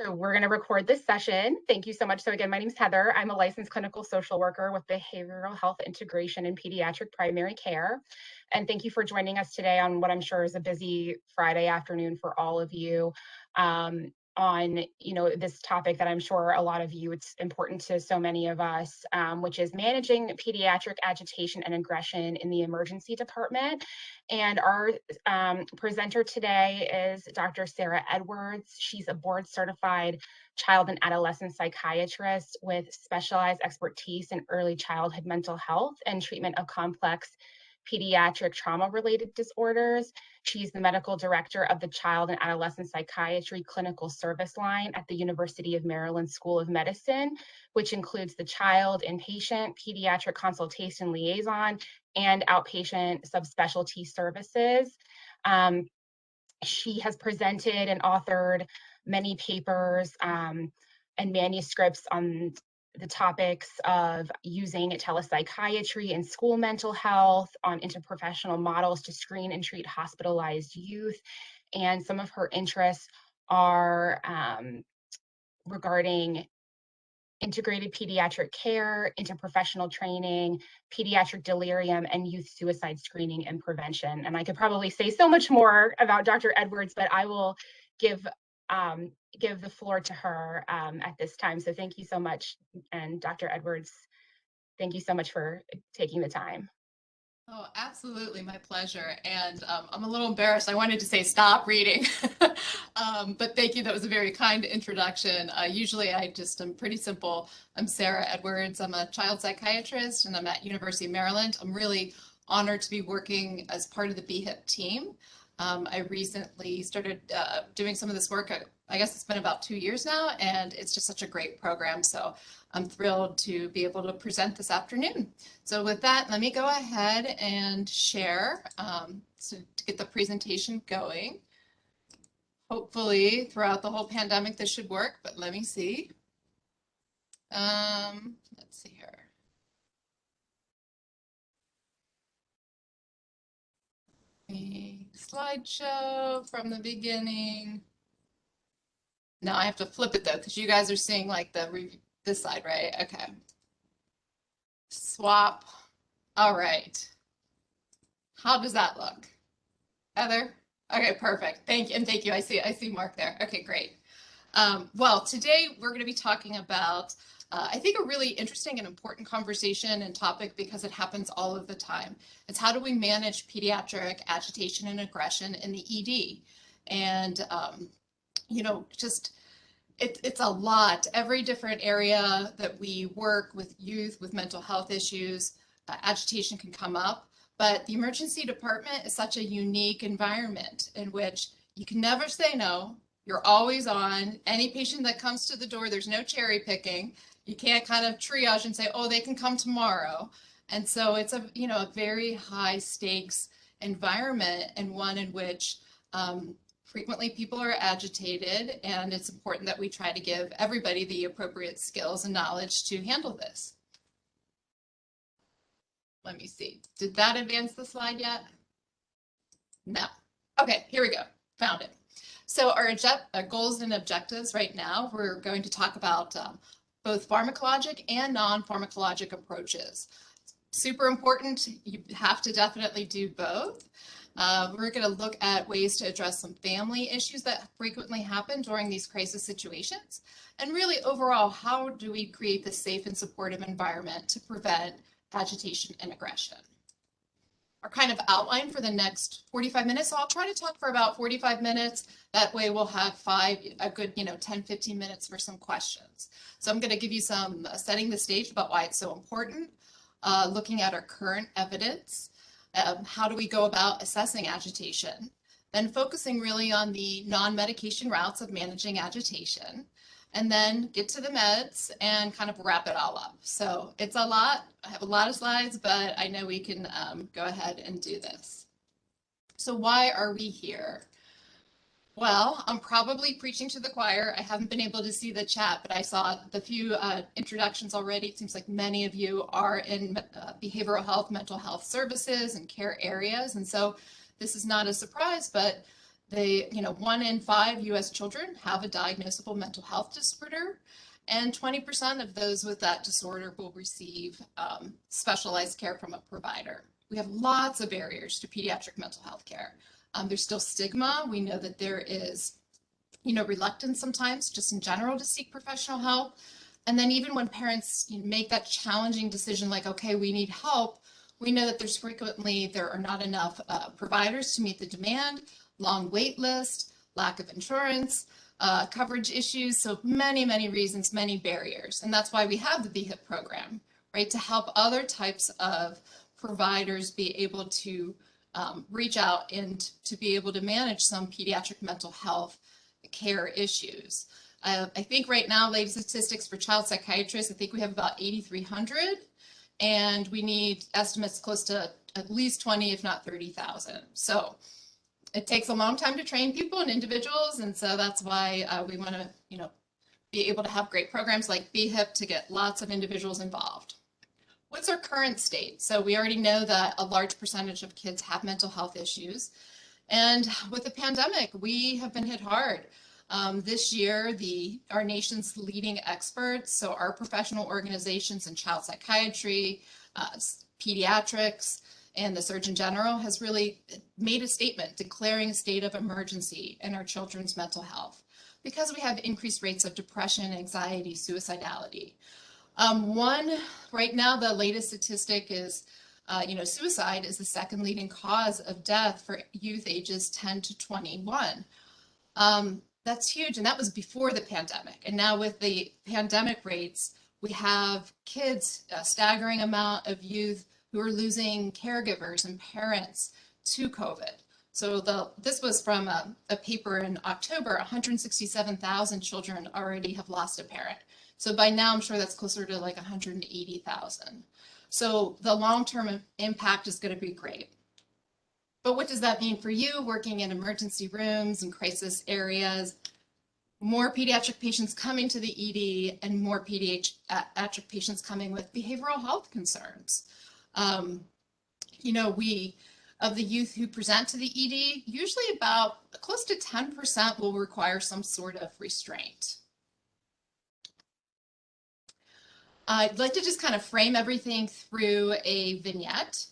So we're going to record this session. Thank you so much. So again, my name is Heather. I'm a licensed clinical social worker with behavioral health integration in pediatric primary care. And thank you for joining us today on what I'm sure is a busy Friday afternoon for all of you. On this topic that I'm sure a lot of you, it's important to so many of us, which is managing pediatric agitation and aggression in the emergency department. And our presenter today is Dr. Sarah Edwards. She's a board certified child and adolescent psychiatrist with specialized expertise in early childhood mental health and treatment of complex pediatric trauma-related disorders. She's the medical director of the Child and Adolescent Psychiatry Clinical Service Line at the University of Maryland School of Medicine, which includes the child, inpatient, pediatric consultation liaison, and outpatient subspecialty services. She has presented and authored many papers and manuscripts on the topics of using telepsychiatry in school mental health, on interprofessional models to screen and treat hospitalized youth. And some of her interests are regarding integrated pediatric care, interprofessional training, pediatric delirium, and youth suicide screening and prevention. And I could probably say so much more about Dr. Edwards, but I will give the floor to her at this time. So thank you so much. And Dr. Edwards, thank you so much for taking the time. Oh, absolutely. My pleasure. And I'm a little embarrassed. I wanted to say stop reading, but thank you. That was a very kind introduction. Usually I'm pretty simple. I'm Sarah Edwards. I'm a child psychiatrist and I'm at University of Maryland. I'm really honored to be working as part of the BHIPP team. I recently started doing some of this work. I guess it's been about 2 years now, and it's just such a great program. So I'm thrilled to be able to present this afternoon. So with that, let me go ahead and share so to get the presentation going. Hopefully throughout the whole pandemic, this should work, but let me see. Let's see here. Slideshow from the beginning. Now I have to flip it though, because you guys are seeing like this side, right? Okay. Swap. All right. How does that look? Heather? Okay, perfect. Thank you. And thank you. I see Mark there. Okay, great. Well, today we're going to be talking about I think a really interesting and important conversation and topic because it happens all of the time. It's how do we manage pediatric agitation and aggression in the ED? And, it's a lot. Every different area that we work with youth with mental health issues, agitation can come up. But the emergency department is such a unique environment in which you can never say no. You're always on. Any patient that comes to the door, there's no cherry picking. You can't kind of triage and say, oh, they can come tomorrow. And so it's a very high stakes environment and one in which frequently people are agitated, and it's important that we try to give everybody the appropriate skills and knowledge to handle this. Let me see. Did that advance the slide yet? No. Okay, here we go. Found it. So our goals and objectives right now, we're going to talk about both pharmacologic and non-pharmacologic approaches. Super important. You have to definitely do both. We're going to look at ways to address some family issues that frequently happen during these crisis situations. And really overall, how do we create this safe and supportive environment to prevent agitation and aggression? Our kind of outline for the next 45 minutes. So I'll try to talk for about 45 minutes. That way we'll have a good 10, 15 minutes for some questions. So I'm going to give you some setting the stage about why it's so important, looking at our current evidence, how do we go about assessing agitation, then focusing really on the non-medication routes of managing agitation, and then get to the meds and kind of wrap it all up. So it's a lot. I have a lot of slides, but I know we can go ahead and do this. So why are we here? Well, I'm probably preaching to the choir. I haven't been able to see the chat, but I saw the few introductions already. It seems like many of you are in behavioral health, mental health services and care areas. And so this is not a surprise, but 1 in 5 US children have a diagnosable mental health disorder, and 20% of those with that disorder will receive specialized care from a provider. We have lots of barriers to pediatric mental health care. There's still stigma. We know that there is, reluctance sometimes just in general to seek professional help. And then even when parents make that challenging decision, like, okay, we need help, we know that there are not enough providers to meet the demand, long wait list, lack of insurance, coverage issues. So many, many reasons, many barriers. And that's why we have the BHIPP program, right? To help other types of providers be able to reach out and to be able to manage some pediatric mental health care issues. I think right now, latest statistics for child psychiatrists, I think we have about 8,300, and we need estimates close to at least 20, if not 30,000. So it takes a long time to train people and individuals, and so that's why we want to, be able to have great programs like BHIPP to get lots of individuals involved. What's our current state? So we already know that a large percentage of kids have mental health issues, and with the pandemic, we have been hit hard. This year, our nation's leading experts, so our professional organizations in child psychiatry, pediatrics, and the Surgeon General has really made a statement declaring a state of emergency in our children's mental health because we have increased rates of depression, anxiety, suicidality. Right now, the latest statistic is, suicide is the second leading cause of death for youth ages 10 to 21. That's huge, and that was before the pandemic. And now with the pandemic rates, we have kids, a staggering amount of youth who are losing caregivers and parents to COVID. So this was from a paper in October. 167,000 children already have lost a parent. So by now, I'm sure that's closer to like 180,000. So the long-term impact is going to be great. But what does that mean for you working in emergency rooms and crisis areas? More pediatric patients coming to the ED and more pediatric patients coming with behavioral health concerns. Of the youth who present to the ED, usually about close to 10% will require some sort of restraint. I'd like to just kind of frame everything through a vignette.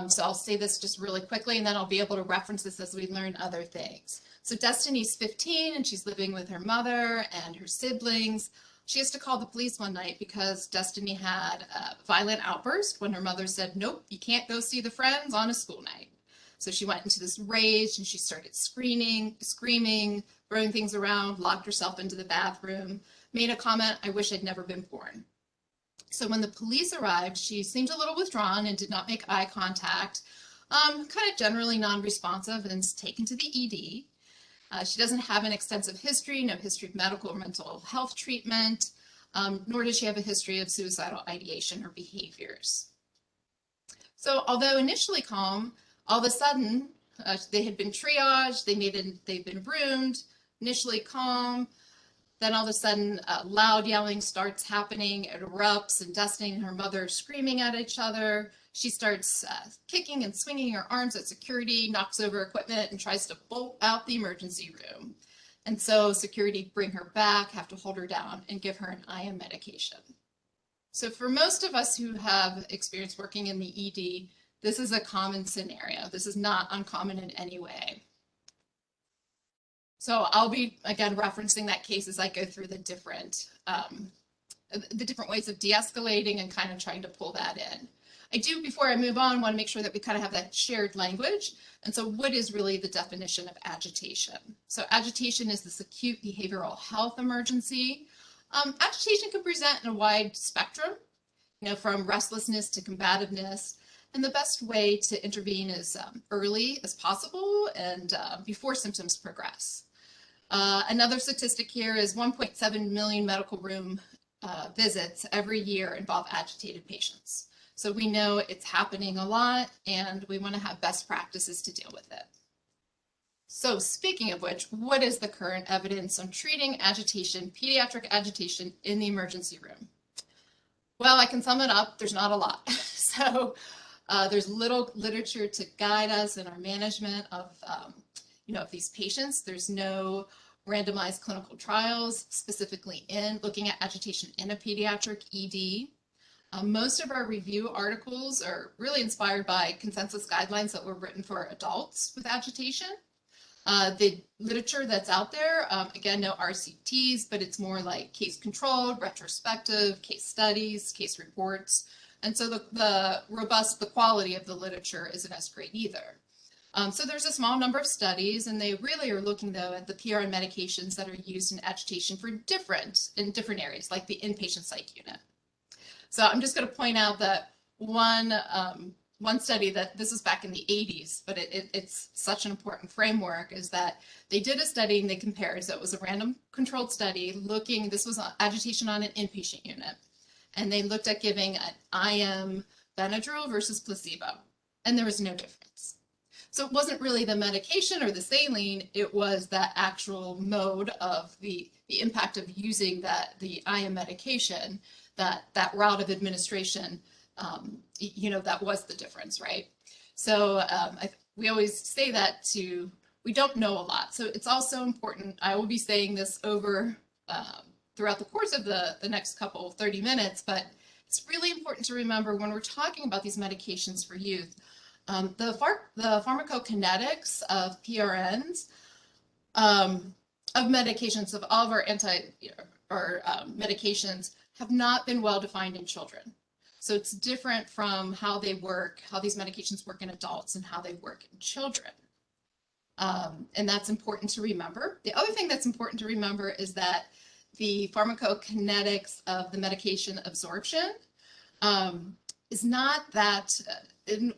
So I'll say this just really quickly, and then I'll be able to reference this as we learn other things. So Destiny's 15, and she's living with her mother and her siblings. She has to call the police one night because Destiny had a violent outburst when her mother said, nope, you can't go see the friends on a school night. So she went into this rage and she started screaming, throwing things around, locked herself into the bathroom, made a comment, I wish I'd never been born. So when the police arrived, she seemed a little withdrawn and did not make eye contact, kind of generally non-responsive, and is taken to the ED. She doesn't have an extensive history, no history of medical or mental health treatment, nor does she have a history of suicidal ideation or behaviors. So although initially calm, all of a sudden they had been triaged, they've been roomed, initially calm, then all of a sudden loud yelling starts happening, it erupts, and Destiny and her mother are screaming at each other. She starts kicking and swinging her arms at security, knocks over equipment, and tries to bolt out the emergency room. And so security bring her back, have to hold her down, and give her an IM medication. So for most of us who have experience working in the ED, this is a common scenario. This is not uncommon in any way. So I'll be, again, referencing that case as I go through the different ways of de-escalating and kind of trying to pull that in. I do, before I move on, want to make sure that we kind of have that shared language. And so what is really the definition of agitation? So agitation is this acute behavioral health emergency. Agitation can present in a wide spectrum, from restlessness to combativeness. And the best way to intervene is early as possible and before symptoms progress. Another statistic here is 1.7 million medical room visits every year involve agitated patients. So we know it's happening a lot, and we want to have best practices to deal with it. So speaking of which, what is the current evidence on treating agitation, pediatric agitation in the emergency room? Well, I can sum it up. There's not a lot. So there's little literature to guide us in our management of of these patients. There's no randomized clinical trials specifically in looking at agitation in a pediatric ED. Most of our review articles are really inspired by consensus guidelines that were written for adults with agitation. The literature that's out there, again, no RCTs, but it's more like case controlled, retrospective, case studies, case reports. And so the quality of the literature isn't as great either. So there's a small number of studies, and they really are looking, though, at the PRN medications that are used in agitation in different areas, like the inpatient psych unit. So I'm just going to point out that one study that this is back in the 80s, but it's such an important framework, is that they did a study and they compared. So it was a random controlled study looking, this was agitation on an inpatient unit. And they looked at giving an IM Benadryl versus placebo, and there was no difference. So it wasn't really the medication or the saline, it was that actual mode of the impact of using the IM medication, that route of administration, that was the difference, right? So we always say that we don't know a lot. So it's also important, I will be saying this over throughout the course of the next 30 minutes, but it's really important to remember when we're talking about these medications for youth, the pharmacokinetics of PRNs, of medications, of all of our medications, have not been well defined in children. So it's different from how these medications work in adults and how they work in children. And that's important to remember. The other thing that's important to remember is that the pharmacokinetics of the medication absorption is not that, the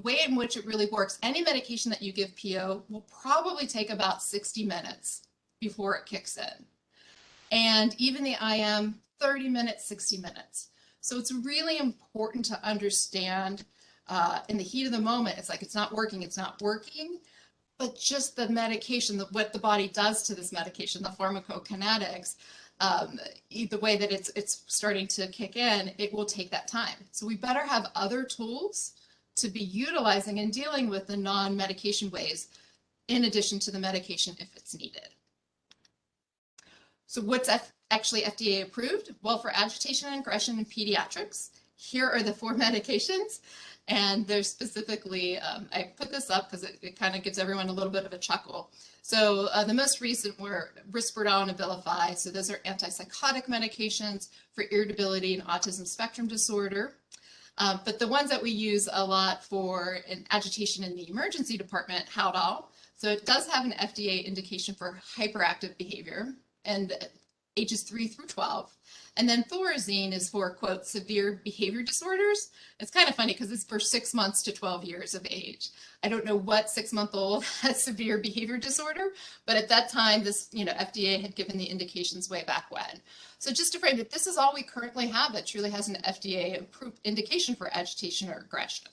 way in which it really works, any medication that you give PO will probably take about 60 minutes before it kicks in. And even the IM, 30 minutes, 60 minutes. So it's really important to understand in the heat of the moment, it's like, it's not working, but just the medication, what the body does to this medication, the pharmacokinetics, the way that it's starting to kick in, it will take that time. So we better have other tools to be utilizing and dealing with the non-medication ways in addition to the medication if it's needed. So what's actually FDA approved? Well, for agitation and aggression in pediatrics, here are the 4 medications. And there's specifically, I put this up because it kind of gives everyone a little bit of a chuckle. So the most recent were Risperdal and Abilify. So those are antipsychotic medications for irritability and autism spectrum disorder. But the ones that we use a lot for an agitation in the emergency department, Haldol. So it does have an FDA indication for hyperactive behavior and ages 3 through 12. And then Thorazine is for, quote, severe behavior disorders. It's kind of funny because it's for 6 months to 12 years of age. I don't know what 6-month-old has severe behavior disorder, but at that time, this, FDA had given the indications way back when. So just to frame that, this is all we currently have that truly has an FDA approved indication for agitation or aggression.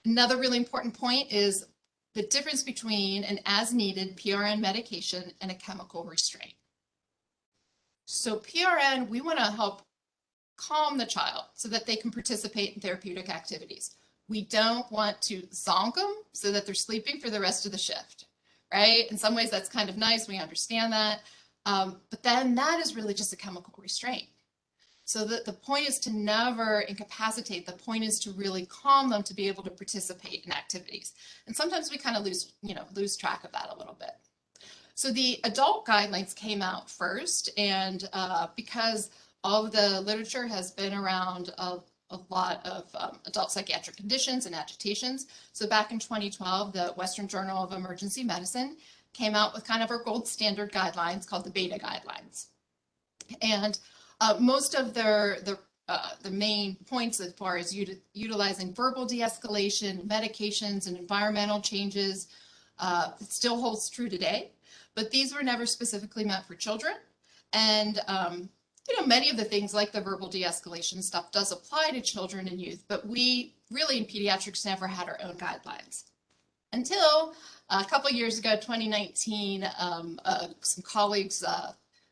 Another really important point is the difference between an as-needed PRN medication and a chemical restraint. So PRN, we want to help calm the child so that they can participate in therapeutic activities. We don't want to zonk them so that they're sleeping for the rest of the shift, right? In some ways, that's kind of nice. We understand that. But then that is really just a chemical restraint. So the point is to never incapacitate. The point is to really calm them to be able to participate in activities. And sometimes we kind of lose track of that a little bit. So the adult guidelines came out first, and because all of the literature has been around a lot of adult psychiatric conditions and agitations. So back in 2012, the Western Journal of Emergency Medicine came out with kind of our gold standard guidelines called the Beta guidelines. And most of the main points as far as utilizing verbal de-escalation, medications, and environmental changes, it still holds true today. But these were never specifically meant for children. And, many of the things like the verbal de-escalation stuff does apply to children and youth, but we really in pediatrics never had our own guidelines. Until a couple of years ago, 2019, some colleagues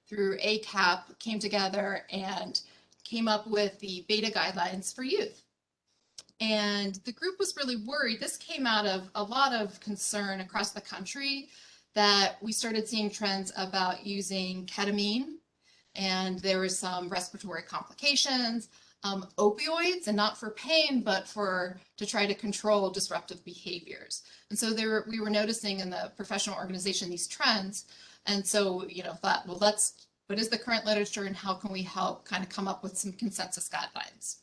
through ACAP came together and came up with the Beta guidelines for youth. And the group was really worried. This came out of a lot of concern across the country that we started seeing trends about using ketamine, and there were some respiratory complications, opioids, and not for pain, but to try to control disruptive behaviors. And so we were noticing in the professional organization these trends. And so, thought, well, what is the current literature and how can we help kind of come up with some consensus guidelines?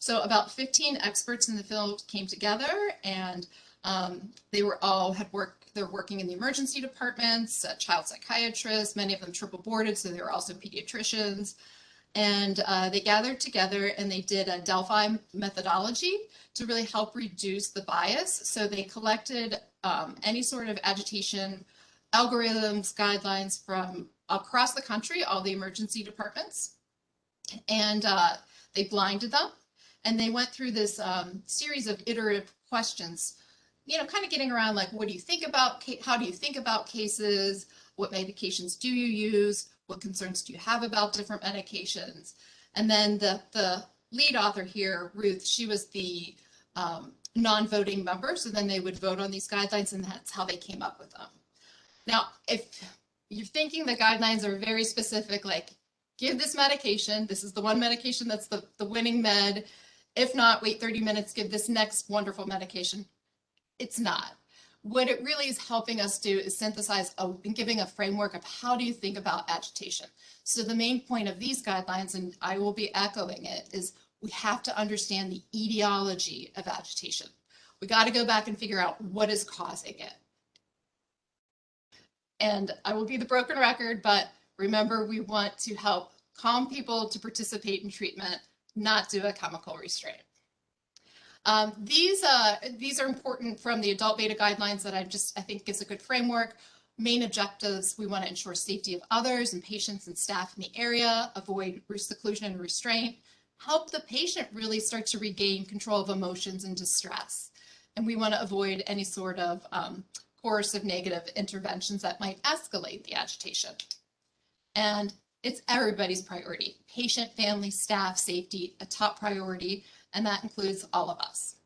So about 15 experts in the field came together, and they were all they're working in the emergency departments, child psychiatrists, many of them triple boarded, so they were also pediatricians. And they gathered together and they did a Delphi methodology to really help reduce the bias. So they collected any sort of agitation algorithms, guidelines from across the country, all the emergency departments, and they blinded them. And they went through this series of iterative questions, kind of getting around like, what do you think about, how do you think about cases? What medications do you use? What concerns do you have about different medications? And then the lead author here, Ruth, she was the non-voting member. So then they would vote on these guidelines, and that's how they came up with them. Now, if you're thinking the guidelines are very specific, like give this medication, this is the one medication that's the winning med. If not, wait 30 minutes, give this next wonderful medication. It's not. What it really is helping us do is synthesize and giving a framework of how do you think about agitation. So the main point of these guidelines, and I will be echoing it, is we have to understand the etiology of agitation. We got to go back and figure out what is causing it. And I will be the broken record, but remember, we want to help calm people to participate in treatment, not do a chemical restraint. These are important from the adult beta guidelines that I think gives a good framework. Main objectives: we want to ensure safety of others and patients and staff in the area, avoid seclusion and restraint, help the patient really start to regain control of emotions and distress. And we want to avoid any sort of coercive negative interventions that might escalate the agitation. And it's everybody's priority: patient, family, staff, safety, a top priority, and that includes all of us.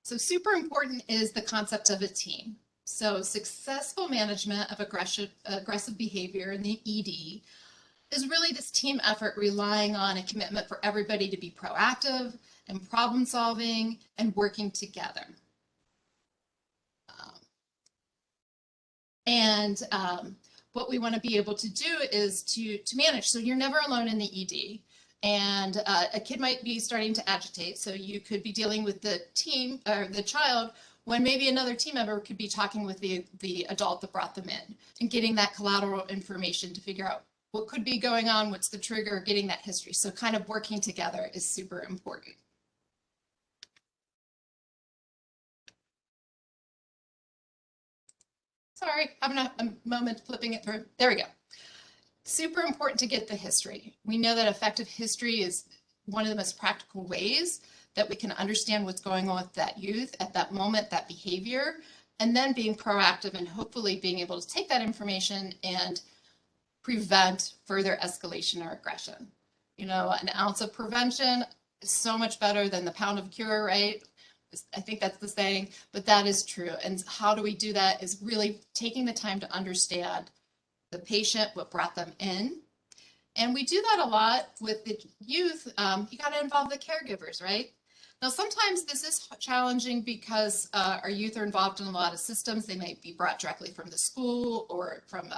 So super important is the concept of a team. So successful management of aggressive behavior in the ED is really this team effort relying on a commitment for everybody to be proactive and problem solving and working together. What we want to be able to do is to manage. So you're never alone in the ED. And a kid might be starting to agitate. So you could be dealing with the team or the child when maybe another team member could be talking with the adult that brought them in and getting that collateral information to figure out what could be going on, what's the trigger, getting that history. So kind of working together is super important. Sorry, having a moment flipping it through. There we go. Super important to get the history. We know that effective history is one of the most practical ways that we can understand what's going on with that youth at that moment, that behavior, and then being proactive and hopefully being able to take that information and prevent further escalation or aggression. An ounce of prevention is so much better than the pound of cure, right? I think that's the saying, but that is true. And how do we do that is really taking the time to understand the patient, what brought them in. And we do that a lot with the youth. You got to involve the caregivers, right? Now, sometimes this is challenging because our youth are involved in a lot of systems. They might be brought directly from the school or from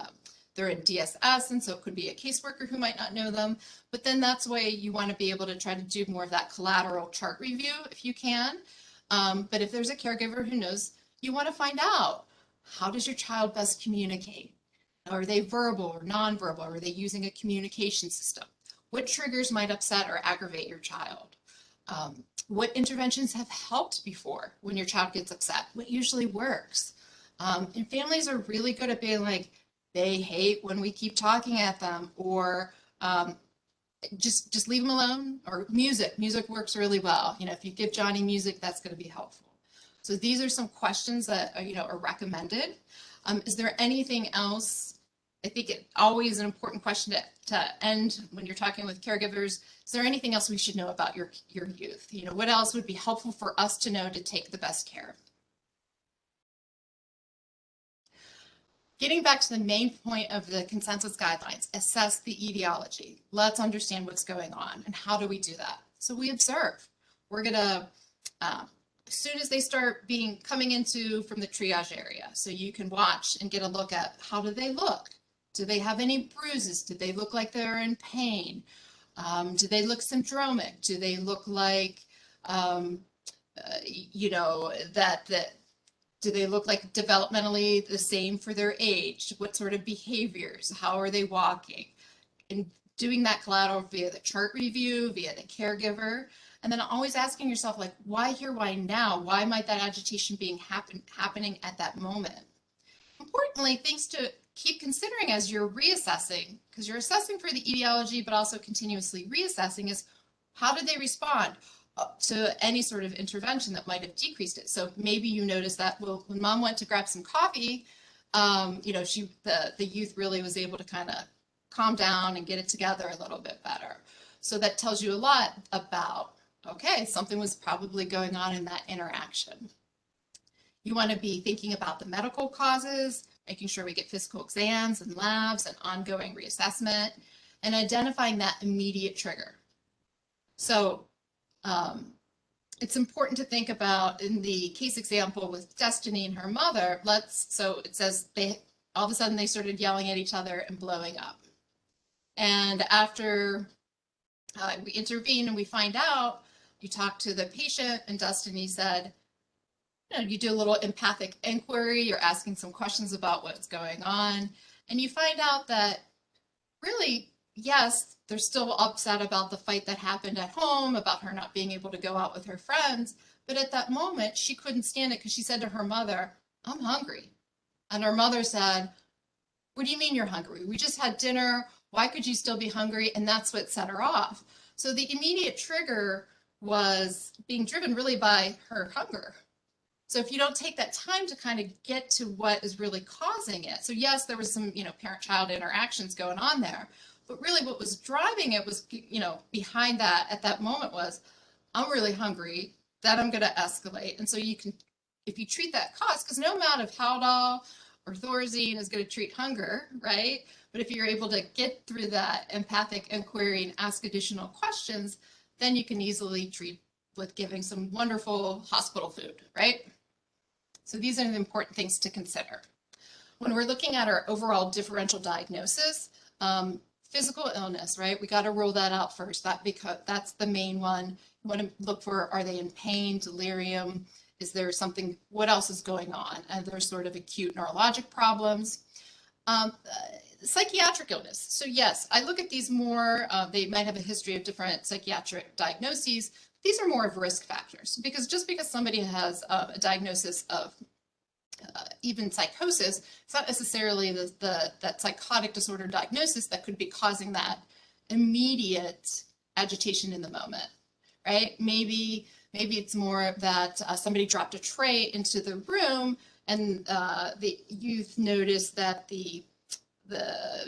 they're in DSS, and so it could be a caseworker who might not know them. But then that's why you want to be able to try to do more of that collateral chart review if you can. But if there's a caregiver who knows, you want to find out, how does your child best communicate? Are they verbal or nonverbal? Are they using a communication system? What triggers might upset or aggravate your child? What interventions have helped before when your child gets upset? What usually works? And families are really good at being like, they hate when we keep talking at them, or just leave them alone. Or music works really well. If you give Johnny music, that's going to be helpful. So these are some questions that are recommended. Is there anything else I think it always an important question to end when you're talking with caregivers. Is there anything else we should know about your youth? You know, what else would be helpful for us to know to take the best care? Getting back to the main point of the consensus guidelines, assess the etiology. Let's understand what's going on. And how do we do that? So we observe. We're going to, as soon as they start coming into from the triage area, so you can watch and get a look at how do they look? Do they have any bruises? Do they look like they're in pain? Do they look syndromic? Do they look like, you know, do they look like developmentally the same for their age? What sort of behaviors? How are they walking? And doing that collateral via the chart review, via the caregiver, and then always asking yourself, like, why here, why now? Why might that agitation being happening at that moment? Importantly, things to keep considering as you're reassessing, because you're assessing for the etiology, but also continuously reassessing, is how did they respond to any sort of intervention that might have decreased it. So maybe you noticed that, well, when mom went to grab some coffee, you know, the youth really was able to kind of calm down and get it together a little bit better. So that tells you a lot about, okay, something was probably going on in that interaction. You want to be thinking about the medical causes, making sure we get physical exams and labs and ongoing reassessment, and identifying that immediate trigger. So it's important to think about in the case example with Destiny and her mother, so it says all of a sudden they started yelling at each other and blowing up. And after we intervene and we find out, you talk to the patient, and Destiny said, you know, you do a little empathic inquiry, you're asking some questions about what's going on, and you find out that really, yes, they're still upset about the fight that happened at home, about her not being able to go out with her friends. But at that moment, she couldn't stand it because she said to her mother, I'm hungry. And her mother said, what do you mean you're hungry? We just had dinner. Why could you still be hungry? And that's what set her off. So the immediate trigger was being driven really by her hunger. So if you don't take that time to kind of get to what is really causing it. So yes, there was some, you know, parent-child interactions going on there, but really what was driving it was, you know, behind that at that moment was, I'm really hungry, that I'm going to escalate. And so you can, if you treat that cause, because no amount of Haldol or Thorazine is going to treat hunger, right? But if you're able to get through that empathic inquiry and ask additional questions, then you can easily treat with giving some wonderful hospital food, right? So these are the important things to consider. When we're looking at our overall differential diagnosis, physical illness, right? We got to rule that out first. Because that's the main one. You want to look for, are they in pain, delirium? Is there something, what else is going on? And there's sort of acute neurologic problems. Psychiatric illness. So yes, I look at these more, they might have a history of different psychiatric diagnoses. These are more of risk factors, because just because somebody has a diagnosis of even psychosis, it's not necessarily that psychotic disorder diagnosis that could be causing that immediate agitation in the moment, right? Maybe it's more that somebody dropped a tray into the room and the youth noticed that the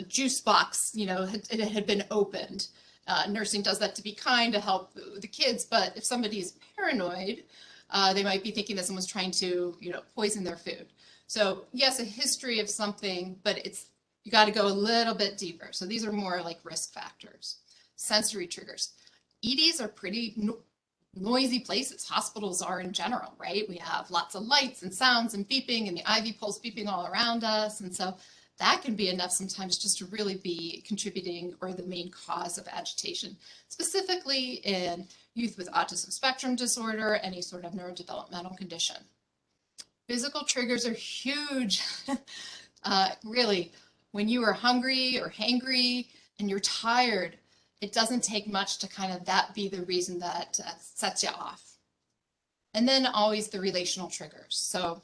juice box, you know, it had been opened. Nursing does that to be kind, to help the kids, but if somebody's paranoid, they might be thinking that someone's trying to, you know, poison their food. So yes, a history of something, but you got to go a little bit deeper. So these are more like risk factors. Sensory triggers. EDs are pretty noisy places. Hospitals are in general, right? We have lots of lights and sounds and beeping, and the IV pulse beeping all around us. And so that can be enough sometimes just to really be contributing or the main cause of agitation, specifically in youth with autism spectrum disorder, any sort of neurodevelopmental condition. Physical triggers are huge. Really, when you are hungry or hangry and you're tired, it doesn't take much to kind of that be the reason that sets you off. And then always the relational triggers. So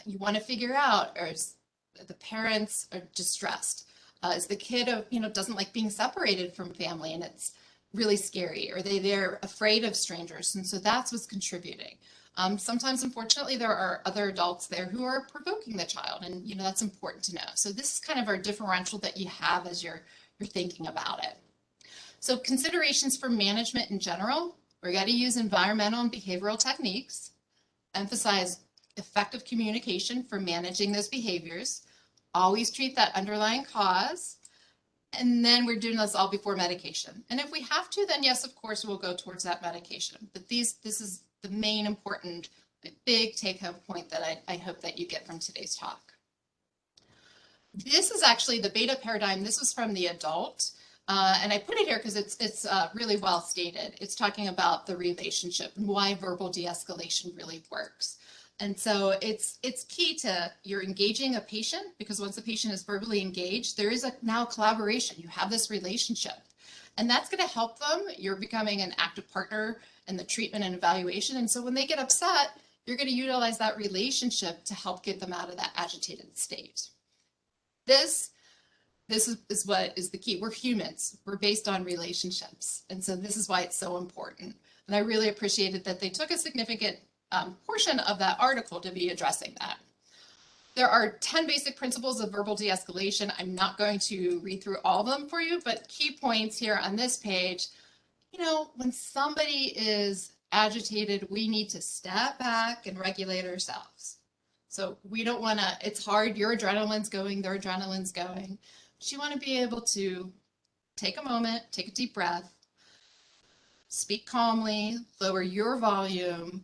you want to figure out, or the parents are distressed. Is the kid, doesn't like being separated from family and it's really scary? Or they're afraid of strangers? And so that's what's contributing. Sometimes, unfortunately, there are other adults there who are provoking the child, and that's important to know. So this is kind of our differential that you have as you're thinking about it. So considerations for management in general, we got to use environmental and behavioral techniques, emphasize effective communication for managing those behaviors, always treat that underlying cause, and then we're doing this all before medication. And if we have to, then yes, of course, we'll go towards that medication. But this is the main important, big take-home point that I hope that you get from today's talk. This is actually the beta paradigm. This was from the adult. And I put it here because it's really well stated. It's talking about the relationship and why verbal de-escalation really works. And so it's key to you're engaging a patient, because once the patient is verbally engaged, there is now collaboration. You have this relationship, and that's going to help them. You're becoming an active partner in the treatment and evaluation. And so when they get upset, you're going to utilize that relationship to help get them out of that agitated state. This is what is the key. We're humans. We're based on relationships. And so this is why it's so important. And I really appreciated that they took a significant portion of that article to be addressing that. There are 10 basic principles of verbal de-escalation. I'm not going to read through all of them for you, but key points here on this page. When somebody is agitated, we need to step back and regulate ourselves. So we don't want to, it's hard, your adrenaline's going, their adrenaline's going. But you want to be able to take a moment, take a deep breath, speak calmly, lower your volume,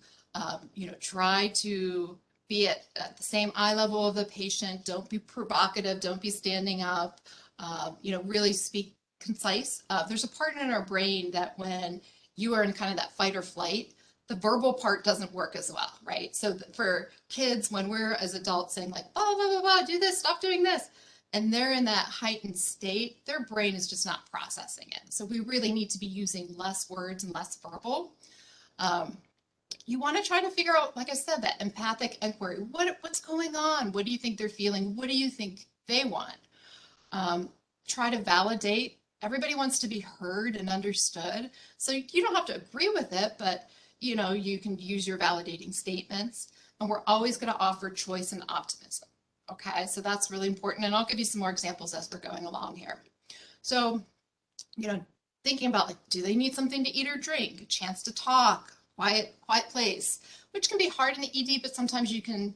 try to be at the same eye level of the patient. Don't be provocative. Don't be standing up. Really speak concise. There's a part in our brain that when you are in kind of that fight or flight, the verbal part doesn't work as well, right? So for kids, when we're as adults saying like, blah, blah, blah, blah, do this, stop doing this, and they're in that heightened state, their brain is just not processing it. So we really need to be using less words and less verbal. You want to try to figure out, like I said, that empathic inquiry. What's going on? What do you think they're feeling? What do you think they want? Try to validate. Everybody wants to be heard and understood. So you don't have to agree with it, but you can use your validating statements. And we're always going to offer choice and optimism. Okay, so that's really important. And I'll give you some more examples as we're going along here. So, thinking about like, do they need something to eat or drink? A chance to talk. Quiet place, which can be hard in the ED, but sometimes you can,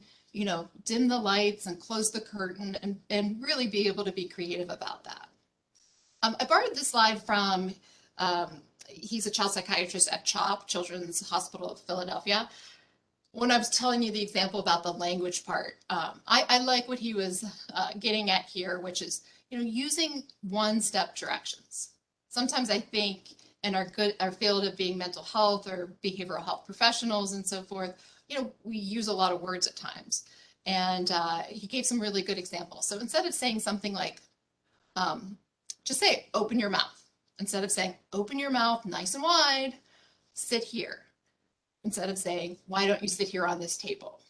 dim the lights and close the curtain and really be able to be creative about that. I borrowed this slide from, he's a child psychiatrist at CHOP, Children's Hospital of Philadelphia. When I was telling you the example about the language part, I like what he was getting at here, which is, using one-step directions. Sometimes I think in our field of being mental health or behavioral health professionals and so forth, we use a lot of words at times. And he gave some really good examples. So instead of saying something like, just say, open your mouth. Instead of saying, open your mouth nice and wide, sit here. Instead of saying, why don't you sit here on this table?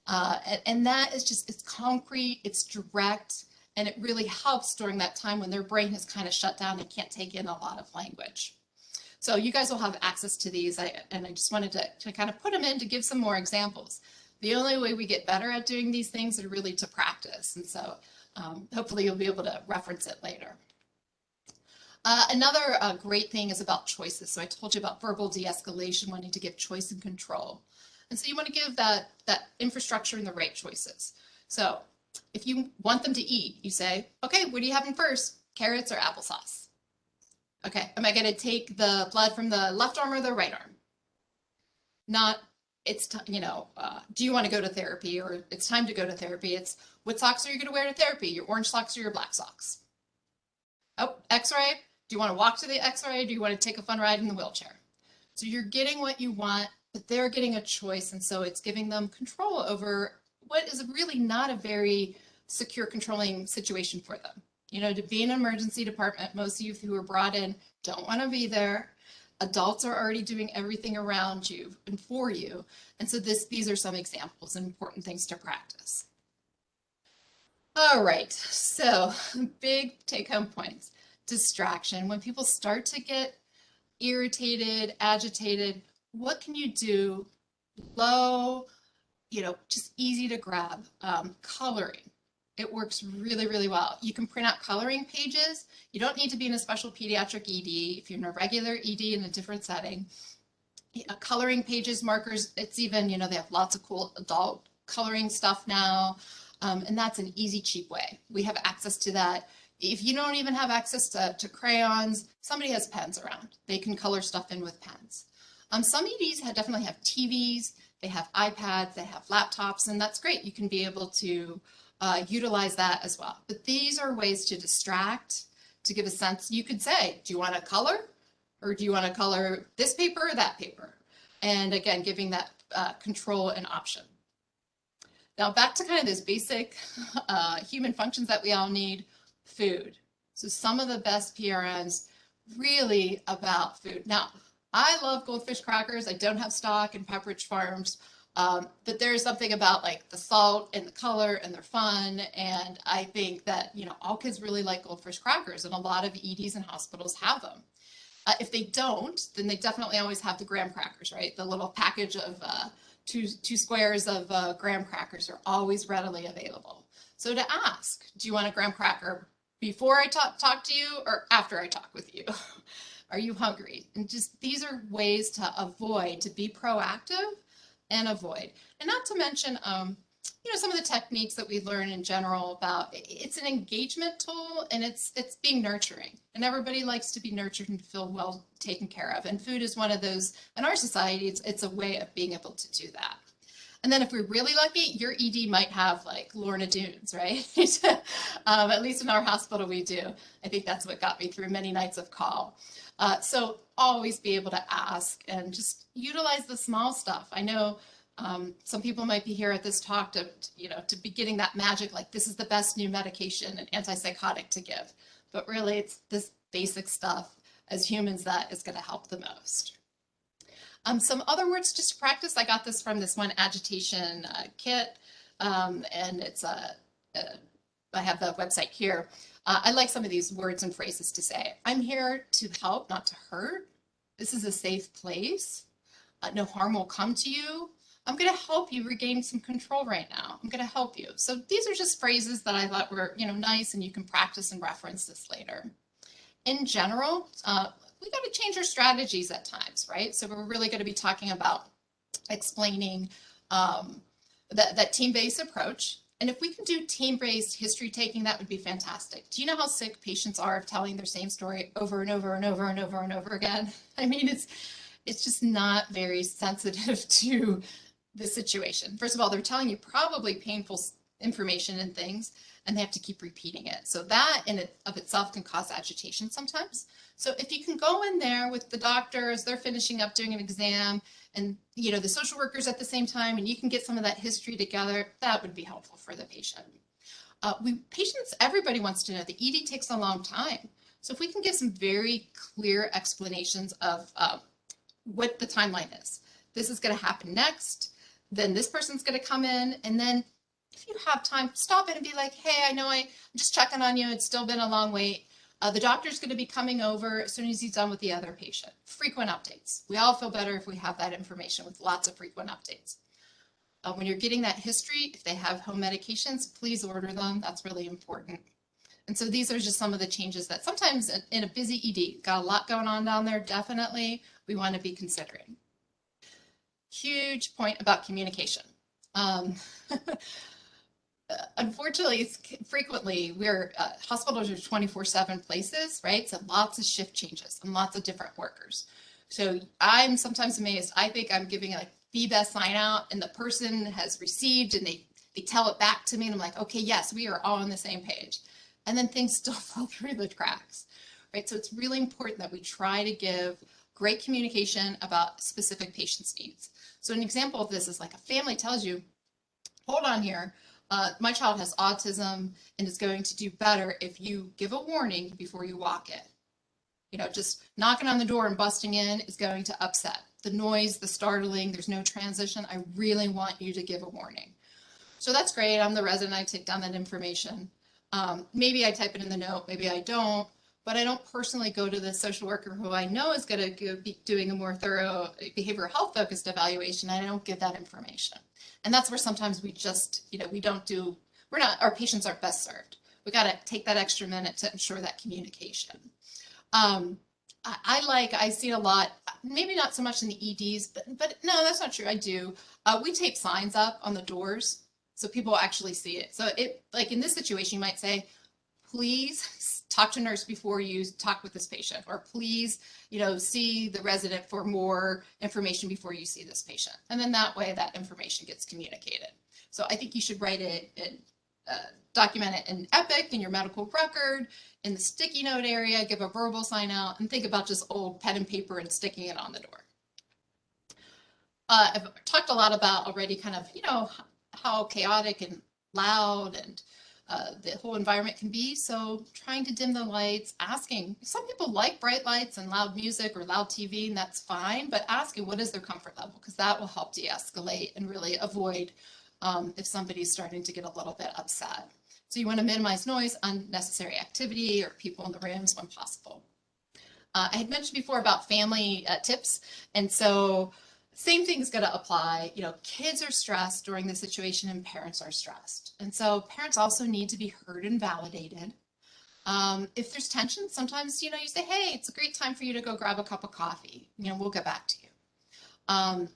And that is just, it's concrete, it's direct, and it really helps during that time when their brain has kind of shut down and can't take in a lot of language. So you guys will have access to these, and I just wanted to kind of put them in to give some more examples. The only way we get better at doing these things are really to practice, and so hopefully you'll be able to reference it later. Another great thing is about choices. So I told you about verbal de-escalation, wanting to give choice and control. And so you want to give that infrastructure and the right choices. So if you want them to eat, you say, okay, what are you having first? Carrots or applesauce? Okay, am I going to take the blood from the left arm or the right arm? Not, it's, do you want to go to therapy, or it's time to go to therapy? It's, what socks are you going to wear to therapy? Your orange socks or your black socks? Oh, x-ray? Do you want to walk to the x-ray? Do you want to take a fun ride in the wheelchair? So you're getting what you want, but they're getting a choice. And so it's giving them control over what is really not a very secure, controlling situation for them. To be in an emergency department, most of you who are brought in don't want to be there. Adults are already doing everything around you and for you. And so these are some examples and important things to practice. All right, so big take-home points. Distraction. When people start to get irritated, agitated, what can you do low, just easy to grab. Coloring. It works really, really well. You can print out coloring pages. You don't need to be in a special pediatric ED. If you're in a regular ED in a different setting, coloring pages, markers, it's even, they have lots of cool adult coloring stuff now. And that's an easy, cheap way. We have access to that. If you don't even have access to crayons, somebody has pens around. They can color stuff in with pens. Some EDs definitely have TVs, they have iPads, they have laptops, and that's great. You can be able to utilize that as well. But these are ways to distract, to give a sense. You could say, do you want to color? Or do you want to color this paper or that paper? And again, giving that control and option. Now back to kind of those basic human functions that we all need, food. So some of the best PRNs really about food. Now, I love goldfish crackers. I don't have stock in Pepperidge Farms, but there's something about like the salt and the color and they're fun. And I think that, all kids really like goldfish crackers and a lot of EDs and hospitals have them. If they don't, then they definitely always have the graham crackers, right? The little package of two squares of graham crackers are always readily available. So to ask, do you want a graham cracker before I talk to you or after I talk with you? Are you hungry? And just these are ways to avoid, to be proactive and avoid. And not to mention, some of the techniques that we learn in general about, it's an engagement tool and it's being nurturing. And everybody likes to be nurtured and feel well taken care of. And food is one of those, in our society, it's a way of being able to do that. And then if we're really lucky, your ED might have like Lorna Doones, right? At least in our hospital we do. I think that's what got me through many nights of call. So always be able to ask and just utilize the small stuff. I know some people might be here at this talk to be getting that magic, like this is the best new medication and antipsychotic to give. But really it's this basic stuff as humans that is going to help the most. Some other words just to practice. I got this from this one Agitation Kit, and it's I have the website here. I like some of these words and phrases to say. I'm here to help, not to hurt. This is a safe place. No harm will come to you. I'm going to help you regain some control right now. I'm going to help you. So these are just phrases that I thought were, nice, and you can practice and reference this later. In general, we got to change our strategies at times, right? So we're really going to be talking about explaining that team-based approach. And if we can do team-based history taking, that would be fantastic. Do you know how sick patients are of telling their same story over and over and over and over and over again? I mean, it's just not very sensitive to the situation. First of all, they're telling you probably painful information and things, and they have to keep repeating it. So that in it of itself can cause agitation sometimes. So if you can go in there with the doctor as they're finishing up doing an exam and the social workers at the same time, and you can get some of that history together, that would be helpful for the patient. Patients, everybody wants to know. The ED takes a long time. So if we can give some very clear explanations of what the timeline is. This is going to happen next. Then this person's going to come in, and then if you have time, stop it and be like, hey, I know I'm just checking on you. It's still been a long wait. The doctor's going to be coming over as soon as he's done with the other patient. Frequent updates. We all feel better if we have that information with lots of frequent updates. When you're getting that history, if they have home medications, please order them. That's really important. And so these are just some of the changes that sometimes in a busy ED, got a lot going on down there, definitely we want to be considering. Huge point about communication. Unfortunately, frequently we're hospitals are 24/7 places, right? So lots of shift changes and lots of different workers. So I'm sometimes amazed. I think I'm giving like the best sign out and the person has received and they tell it back to me and I'm like, okay, yes, we are all on the same page. And then things still fall through the cracks, right? So it's really important that we try to give great communication about specific patient's needs. So an example of this is like a family tells you, hold on here, my child has autism and is going to do better if you give a warning before you walk in. Just knocking on the door and busting in is going to upset. The noise, the startling, there's no transition. I really want you to give a warning. So that's great. I'm the resident. I take down that information. Maybe I type it in the note, maybe I don't. but I don't personally go to the social worker who I know is going to be doing a more thorough behavioral health focused evaluation. I don't give that information. And that's where sometimes we just, our patients aren't best served. We got to take that extra minute to ensure that communication. I see a lot, maybe not so much in the EDs, but no, that's not true. I do. We tape signs up on the doors so people actually see it. So like in this situation, you might say, please talk to a nurse before you talk with this patient, or please, see the resident for more information before you see this patient. And then that way that information gets communicated. So I think you should write it and document it in Epic, in your medical record, in the sticky note area, give a verbal sign out, and think about just old pen and paper and sticking it on the door. I've talked a lot about already kind of, how chaotic and loud and the whole environment can be. So trying to dim the lights, asking, some people like bright lights and loud music or loud TV, and that's fine, but asking what is their comfort level, because that will help de-escalate and really avoid if somebody's starting to get a little bit upset. So you want to minimize noise, unnecessary activity, or people in the rooms when possible. I had mentioned before about family tips, and so same thing's going to apply. Kids are stressed during the situation and parents are stressed. And so parents also need to be heard and validated. If there's tension, sometimes, you say, hey, it's a great time for you to go grab a cup of coffee. We'll get back to you.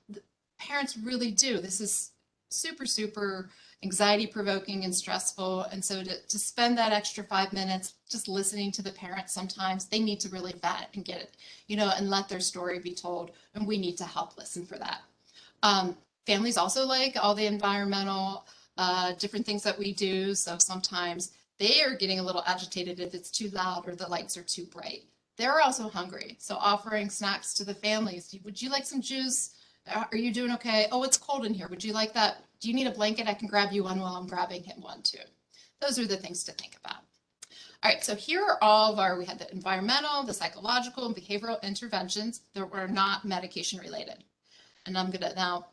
Parents really do. This is super, super anxiety provoking and stressful. And so to spend that extra 5 minutes just listening to the parents, sometimes they need to really vet and get it, and let their story be told. And we need to help listen for that. Families also like all the environmental different things that we do. So sometimes they are getting a little agitated if it's too loud or the lights are too bright. They're also hungry. So offering snacks to the families. Would you like some juice? Are you doing okay? Oh, it's cold in here. Would you like that? Do you need a blanket? I can grab you one while I'm grabbing him one too. Those are the things to think about. All right, so here are all of we had the environmental, the psychological, and behavioral interventions that were not medication related. And I'm gonna now,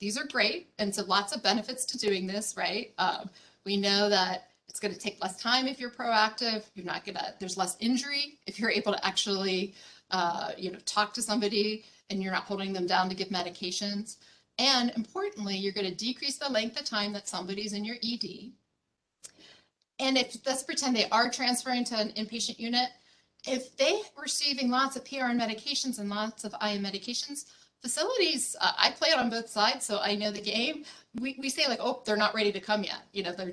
these are great. And so lots of benefits to doing this, right? We know that it's gonna take less time if you're proactive. There's less injury if you're able to actually, talk to somebody and you're not holding them down to give medications. And importantly, you're going to decrease the length of time that somebody's in your ED. And let's pretend they are transferring to an inpatient unit, if they're receiving lots of PRN medications and lots of IM medications, facilities, I play it on both sides, so I know the game. We say like, oh, they're not ready to come yet.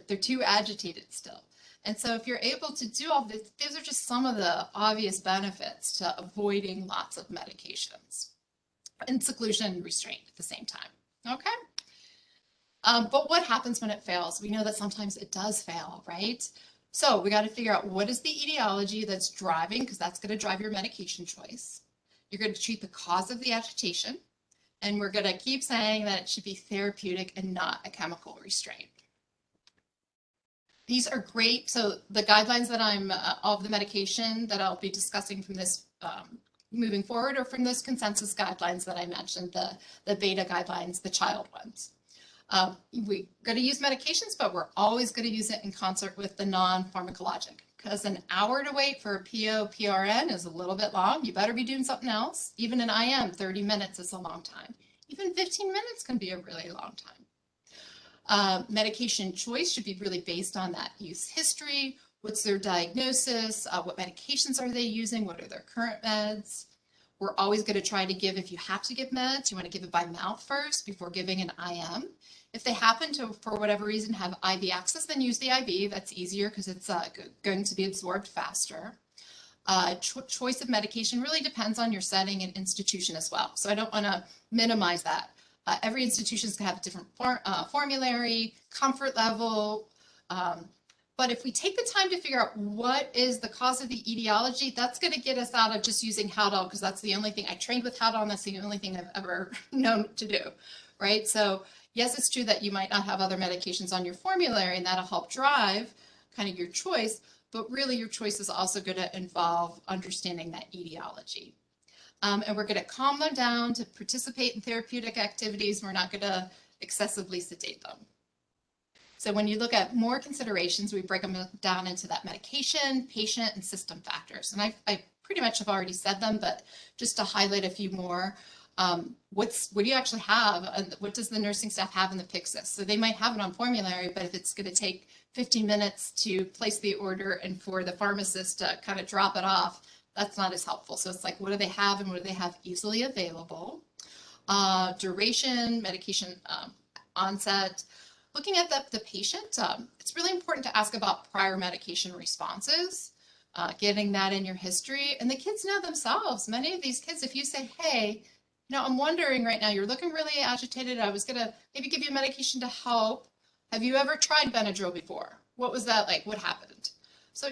They're too agitated still. And so if you're able to do all this, these are just some of the obvious benefits to avoiding lots of medications and seclusion and restraint at the same time. Okay. But what happens when it fails? We know that sometimes it does fail, right? So we got to figure out what is the etiology that's driving, because that's going to drive your medication choice. You're going to treat the cause of the agitation, and we're going to keep saying that it should be therapeutic and not a chemical restraint. These are great. So the guidelines that all of the medication that I'll be discussing from this moving forward are from those consensus guidelines that I mentioned, the beta guidelines, the child ones. We're going to use medications, but we're always going to use it in concert with the non-pharmacologic, because an hour to wait for a PO PRN is a little bit long. You better be doing something else. Even an IM, 30 minutes is a long time. Even 15 minutes can be a really long time. Medication choice should be really based on that use history. What's their diagnosis? What medications are they using? What are their current meds? We're always going to try to give, if you have to give meds, you want to give it by mouth first before giving an IM. If they happen to, for whatever reason, have IV access, then use the IV. That's easier because it's going to be absorbed faster. Choice of medication really depends on your setting and institution as well. So I don't want to minimize that. Every institution is going to have a different formulary, comfort level. But if we take the time to figure out what is the cause of the etiology, that's going to get us out of just using Haldol, because that's the only thing I trained with Haldol, and that's the only thing I've ever known to do, right? So yes, it's true that you might not have other medications on your formulary, and that'll help drive kind of your choice, but really your choice is also going to involve understanding that etiology. And we're going to calm them down to participate in therapeutic activities. We're not going to excessively sedate them. So when you look at more considerations, we break them down into that medication, patient, and system factors. And I pretty much have already said them, but just to highlight a few more, what do you actually have? And what does the nursing staff have in the Pyxis? So they might have it on formulary, but if it's going to take 15 minutes to place the order and for the pharmacist to kind of drop it off, that's not as helpful. So it's like, what do they have and what do they have easily available? Duration, medication onset. Looking at the patient, it's really important to ask about prior medication responses, getting that in your history. And the kids know themselves. Many of these kids, if you say, hey, I'm wondering right now, you're looking really agitated. I was going to maybe give you a medication to help. Have you ever tried Benadryl before? What was that like? What happened? So,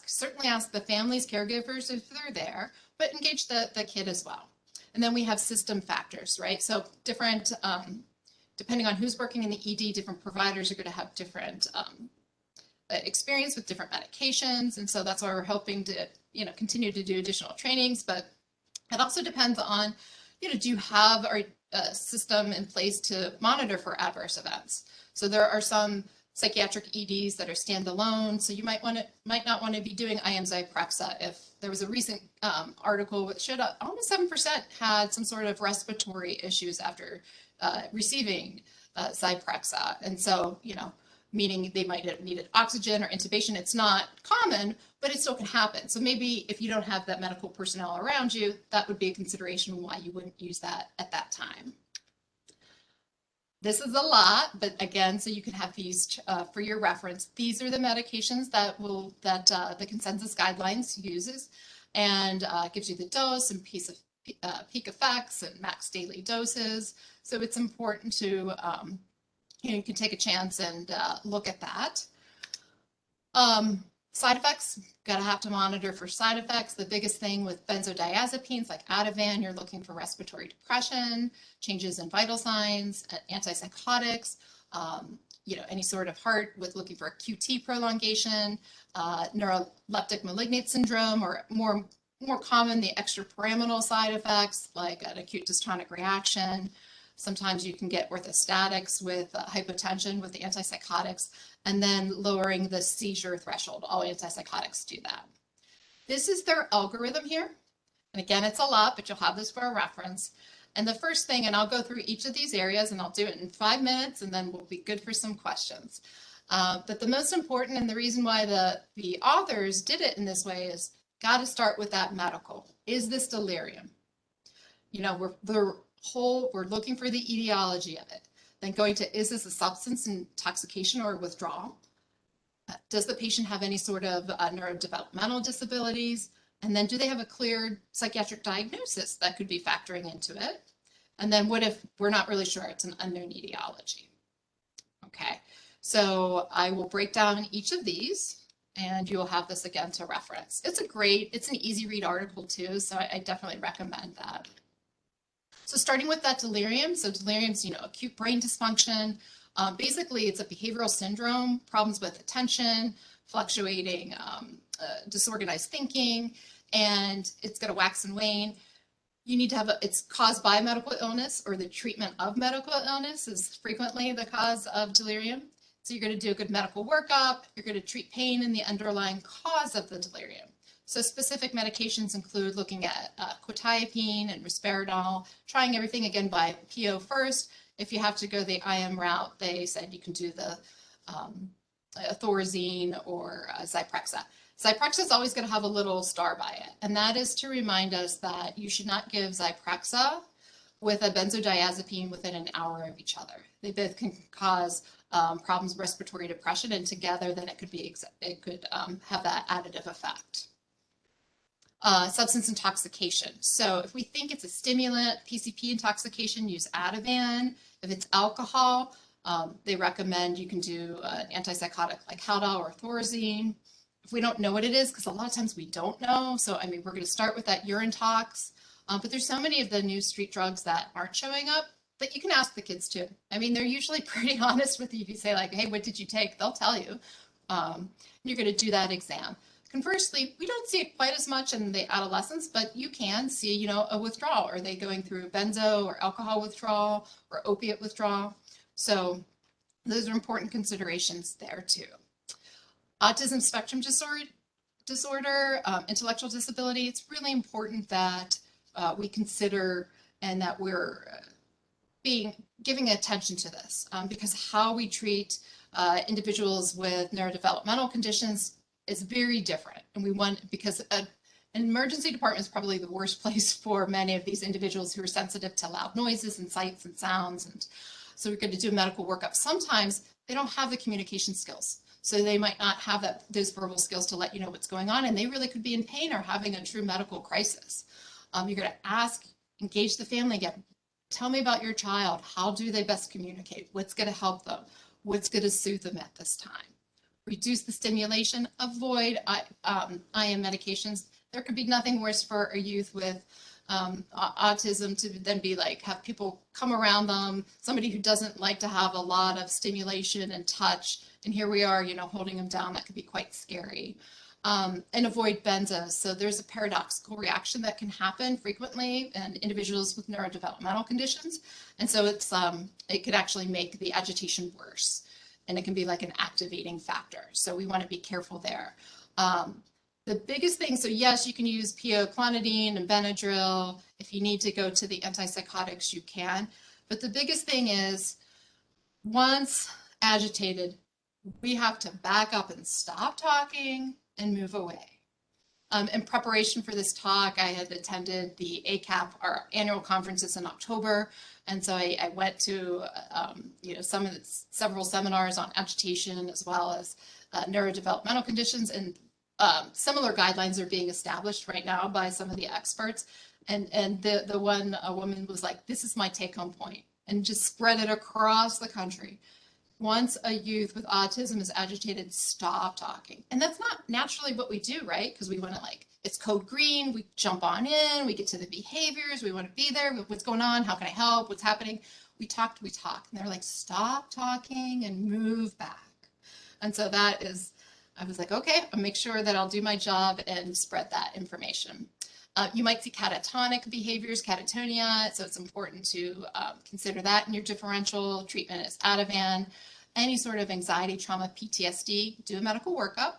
certainly ask the families, caregivers if they're there, but engage the kid as well. And then we have system factors, right? So different, depending on who's working in the ED, different providers are going to have different experience with different medications. And so that's why we're hoping to, continue to do additional trainings, but it also depends on, do you have a system in place to monitor for adverse events? So there are some psychiatric EDs that are standalone. So you might not want to be doing IM Zyprexa. If there was a recent article that showed almost 7% had some sort of respiratory issues after receiving Zyprexa. And so, meaning they might have needed oxygen or intubation. It's not common, but it still can happen. So maybe if you don't have that medical personnel around you, that would be a consideration why you wouldn't use that at that time. This is a lot, but again, so you can have these for your reference. These are the medications that the consensus guidelines uses, and gives you the dose and peak effects and max daily doses. So it's important to you can take a chance and look at that. Side effects, have to monitor for side effects. The biggest thing with benzodiazepines like Ativan, you're looking for respiratory depression, changes in vital signs, antipsychotics, any sort of heart with looking for QT prolongation, neuroleptic malignant syndrome, or more common, the extrapyramidal side effects like an acute dystonic reaction. Sometimes you can get orthostatics with hypotension with the antipsychotics, and then lowering the seizure threshold. All antipsychotics do that. This is their algorithm here. And again, it's a lot, but you'll have this for a reference. And the first thing, and I'll go through each of these areas, and I'll do it in 5 minutes, and then we'll be good for some questions. But the most important, and the reason why the authors did it in this way, is got to start with that medical. Is this delirium? We're looking for the etiology of it. Then going to, is this a substance intoxication or withdrawal? Does the patient have any sort of neurodevelopmental disabilities? And then do they have a clear psychiatric diagnosis that could be factoring into it? And then what if we're not really sure, it's an unknown etiology? Okay, so I will break down each of these and you will have this again to reference. It's an easy read article too, so I definitely recommend that. So starting with that delirium, so delirium's, acute brain dysfunction. Basically, it's a behavioral syndrome, problems with attention, fluctuating, disorganized thinking, and it's going to wax and wane. You need to have it's caused by medical illness, or the treatment of medical illness is frequently the cause of delirium. So you're going to do a good medical workup. You're going to treat pain and the underlying cause of the delirium. So specific medications include looking at quetiapine and risperidone, trying everything again by PO first. If you have to go the IM route, they said you can do the Thorazine or Zyprexa. Zyprexa is always going to have a little star by it, and that is to remind us that you should not give Zyprexa with a benzodiazepine within an hour of each other. They both can cause problems with respiratory depression, and together then it could have that additive effect. Substance intoxication. So if we think it's a stimulant, PCP intoxication, use Ativan. If it's alcohol, they recommend you can do an antipsychotic like Haldol or Thorazine. If we don't know what it is, because a lot of times we don't know, so we're going to start with that urine tox. But there's so many of the new street drugs that aren't showing up, but you can ask the kids too. They're usually pretty honest with you. If you say like, hey, what did you take? They'll tell you. You're going to do that exam. Conversely, we don't see it quite as much in the adolescents, but you can see, a withdrawal. Are they going through benzo or alcohol withdrawal or opiate withdrawal? So Those are important considerations there too. Autism spectrum disorder, intellectual disability, it's really important that we consider and that we're giving attention to this, because how we treat individuals with neurodevelopmental conditions is very different. And we want, because an emergency department is probably the worst place for many of these individuals who are sensitive to loud noises and sights and sounds. And so we're going to do a medical workup. Sometimes they don't have the communication skills. So they might not have those verbal skills to let you know what's going on, and they really could be in pain or having a true medical crisis. You're going to ask, engage the family again. Tell me about your child. How do they best communicate? What's going to help them? What's going to soothe them at this time? Reduce the stimulation. Avoid IM medications. There could be nothing worse for a youth with autism to then be like, have people come around them, somebody who doesn't like to have a lot of stimulation and touch. And here we are, you know, holding them down. That could be quite scary. And avoid benzos. So there's a paradoxical reaction that can happen frequently in individuals with neurodevelopmental conditions. And so it could actually make the agitation worse. And it can be like an activating factor. So we want to be careful there. The biggest thing, so yes, you can use PO clonidine and Benadryl. If you need to go to the antipsychotics, you can. But the biggest thing is, once agitated, we have to back up and stop talking and move away. In preparation for this talk, I had attended the ACAP, our annual conferences in October. And so I went to several seminars on agitation as well as neurodevelopmental conditions, and similar guidelines are being established right now by some of the experts. And a woman was like, this is my take-home point, and just spread it across the country. Once a youth with autism is agitated, stop talking. And that's not naturally what we do, right? Because we want to, like, it's code green, we jump on in, we get to the behaviors, we want to be there, what's going on, how can I help, what's happening? We talk. And they're like, stop talking and move back. And so I was like, okay, I'll make sure that I'll do my job and spread that information. You might see catatonic behaviors, catatonia, so it's important to consider that in your differential. Treatment is Ativan. Any sort of anxiety, trauma, PTSD, do a medical workup.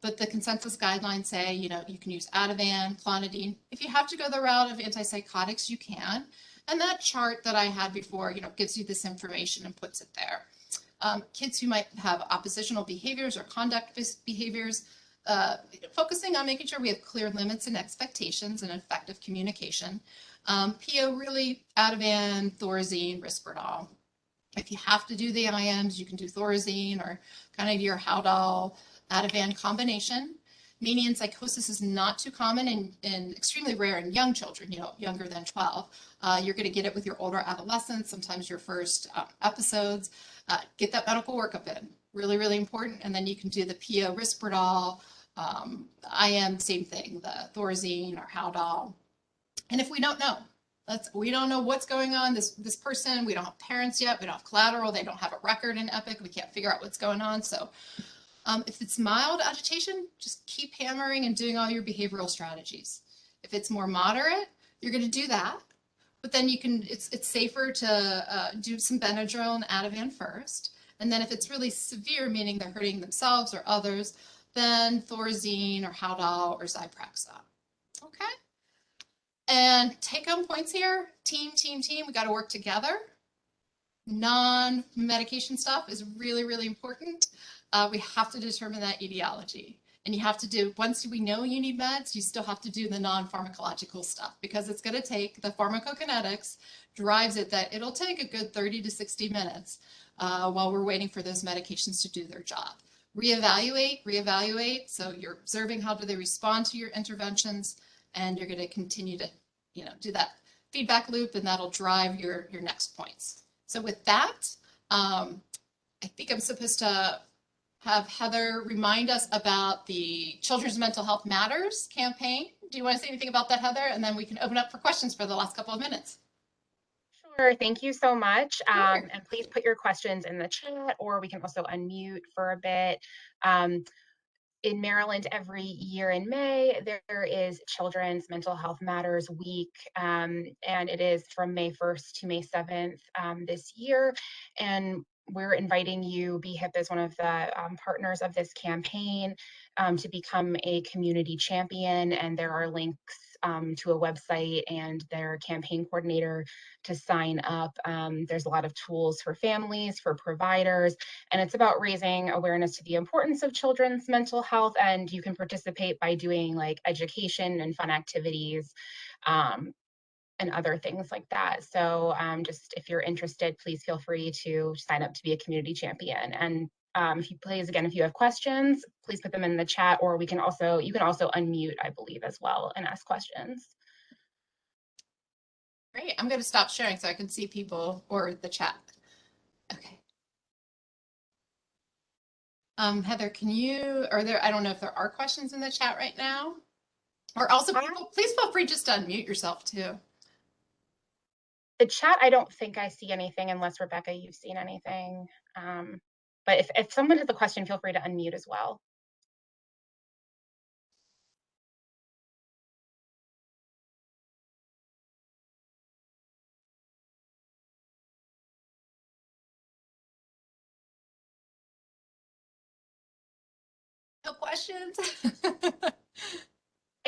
But the consensus guidelines say, you know, you can use Ativan, clonidine. If you have to go the route of antipsychotics, you can. And that chart that I had before, you know, gives you this information and puts it there. Kids who might have oppositional behaviors or conduct behaviors, focusing on making sure we have clear limits and expectations and effective communication. PO, really, Ativan, Thorazine, Risperdal. If you have to do the IMs, you can do Thorazine or kind of your Haldol, Ativan combination. Mania and psychosis is not too common and extremely rare in young children, you know, younger than 12. You're going to get it with your older adolescents, sometimes your first episodes. Get that medical workup in. Really, really important. And then you can do the PO, Risperdal, IM, same thing, the Thorazine or Haldol. And if we don't know, we don't know what's going on, this person, we don't have parents yet, we don't have collateral, they don't have a record in EPIC, we can't figure out what's going on. So if it's mild agitation, just keep hammering and doing all your behavioral strategies. If it's more moderate, you're going to do that. But then you can, it's safer to do some Benadryl and Ativan first. And then if it's really severe, meaning they're hurting themselves or others, then Thorazine or Haldol or Zyprexa. Okay. And take-home points here, team, we got to work together. Non-medication stuff is really, really important. We have to determine that etiology. And you have to do, once we know you need meds, you still have to do the non-pharmacological stuff, because it's going to take, the pharmacokinetics drives it, that it'll take a good 30 to 60 minutes while we're waiting for those medications to do their job. Reevaluate. So you're observing how do they respond to your interventions, and you're going to continue to, you know, do that feedback loop, and that'll drive your next points. So with that, I think I'm supposed to have Heather remind us about the Children's Mental Health Matters campaign. Do you want to say anything about that, Heather? And then we can open up for questions for the last couple of minutes. Sure, thank you so much. Sure. And please put your questions in the chat, or we can also unmute for a bit. In Maryland, every year in May, there is Children's Mental Health Matters Week, and it is from May 1st to May 7th this year. And we're inviting you, BHIPP is one of the partners of this campaign, to become a community champion, and there are links to a website and their campaign coordinator to sign up. There's a lot of tools for families, for providers, and it's about raising awareness to the importance of children's mental health, and you can participate by doing like education and fun activities and other things like that. So just if you're interested, please feel free to sign up to be a community champion. And if you have questions, please put them in the chat, or you can also unmute, I believe, as well, and ask questions. Great. I'm going to stop sharing so I can see people or the chat. Okay. Heather, I don't know if there are questions in the chat right now. Or also, people, please feel free just to unmute yourself too. The chat, I don't think I see anything, unless Rebecca, you've seen anything. But if someone has a question, feel free to unmute as well. No questions?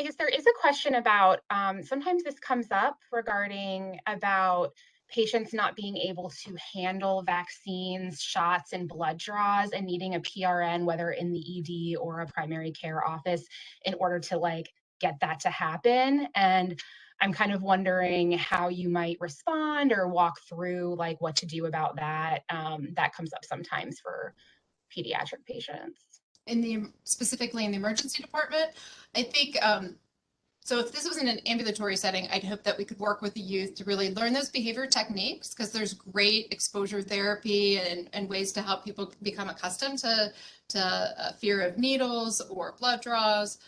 I guess there is a question about, sometimes this comes up regarding about patients not being able to handle vaccines, shots, and blood draws, and needing a PRN, whether in the ED or a primary care office, in order to like get that to happen. And I'm kind of wondering how you might respond or walk through like what to do about that. That comes up sometimes for pediatric patients. Specifically in the emergency department, I think, so if this was in an ambulatory setting, I'd hope that we could work with the youth to really learn those behavior techniques, because there's great exposure therapy and ways to help people become accustomed to fear of needles or blood draws.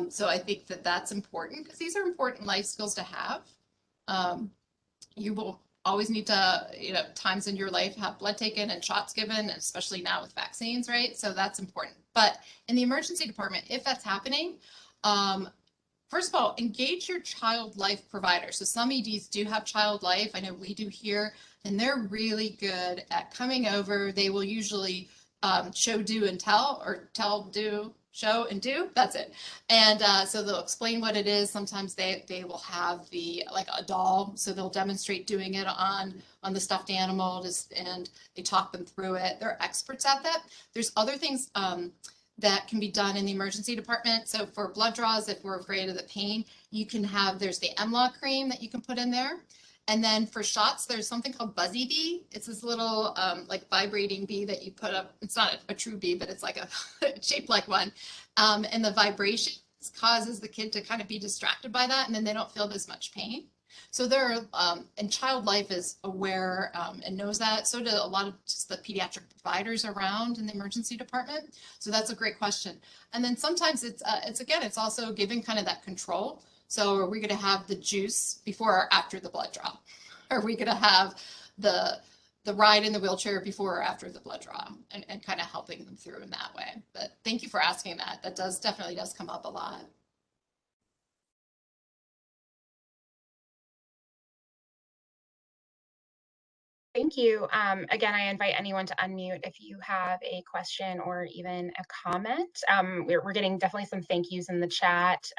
So I think that that's important, because these are important life skills to have. You will always need to, times in your life have blood taken and shots given, especially now with vaccines, right? So that's important. But in the emergency department, if that's happening, first of all, engage your child life provider. So some EDs do have child life. I know we do here, and they're really good at coming over. They will usually show, do, and tell, or tell, do, show, and do. That's it. And so they'll explain what it is. Sometimes they will have like a doll, so they'll demonstrate doing it on the stuffed animal, and they talk them through it. They're experts at that. There's other things that can be done in the emergency department. So for blood draws, if we're afraid of the pain, there's the MLA cream that you can put in there. And then for shots, there's something called Buzzy Bee. It's this little like vibrating bee that you put up. It's not a true bee, but it's like shaped like one. And the vibration causes the kid to kind of be distracted by that, and then they don't feel as much pain. So and Child Life is aware and knows that. So do a lot of just the pediatric providers around in the emergency department. So that's a great question. And then sometimes it's also giving kind of that control. So are we going to have the juice before or after the blood draw? Are we going to have the ride in the wheelchair before or after the blood draw, and kind of helping them through in that way? But thank you for asking that. That definitely does come up a lot. Thank you. Again, I invite anyone to unmute if you have a question or even a comment. We're getting definitely some thank yous in the chat.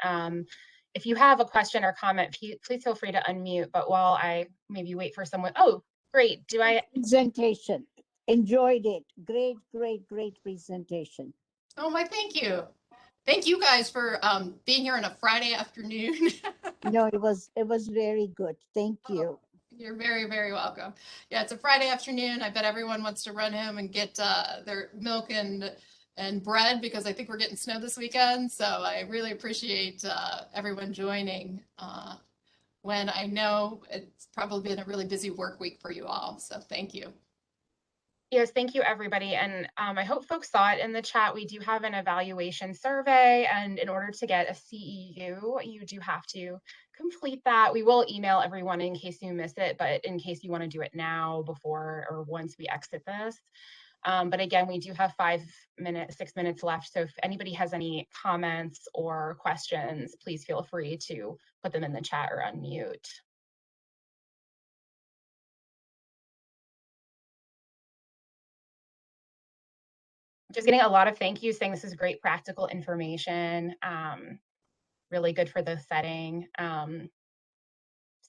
If you have a question or comment, please feel free to unmute. But while I maybe wait for someone, oh, great. Presentation. Enjoyed it. Great presentation. Oh, my, thank you. Thank you guys for being here on a Friday afternoon. No, it was very good. Thank you. You're very, very welcome. Yeah, it's a Friday afternoon. I bet everyone wants to run home and get their milk and bread, because I think we're getting snow this weekend. So I really appreciate everyone joining when I know it's probably been a really busy work week for you all. So thank you. Yes, thank you, everybody. And I hope folks saw it in the chat. We do have an evaluation survey, and in order to get a CEU, you do have to complete that. We will email everyone in case you miss it, but in case you want to do it now, before or once we exit this. But again, we do have 6 minutes left. So if anybody has any comments or questions, please feel free to put them in the chat or unmute. just getting a lot of thank yous saying this is great practical information. Really good for the setting.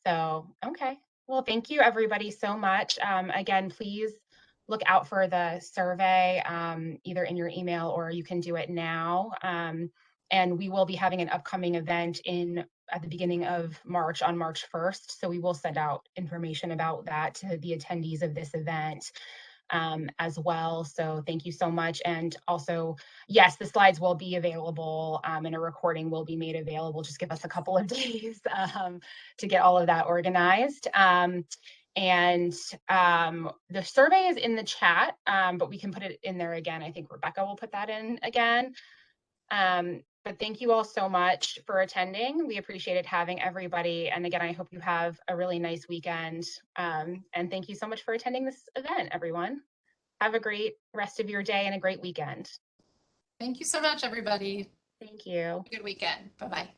So, okay. Well, thank you everybody so much. Again, please look out for the survey, either in your email or you can do it now. And we will be having an upcoming event at the beginning of March on March 1st. So we will send out information about that to the attendees of this event as well. So thank you so much. And also, yes, the slides will be available and a recording will be made available. Just give us a couple of days to get all of that organized. And the survey is in the chat, but we can put it in there again. I think Rebecca will put that in again. But thank you all so much for attending. We appreciated having everybody. And again, I hope you have a really nice weekend. And thank you so much for attending this event, everyone. Have a great rest of your day and a great weekend. Thank you so much, everybody. Thank you. Good weekend. Bye-bye.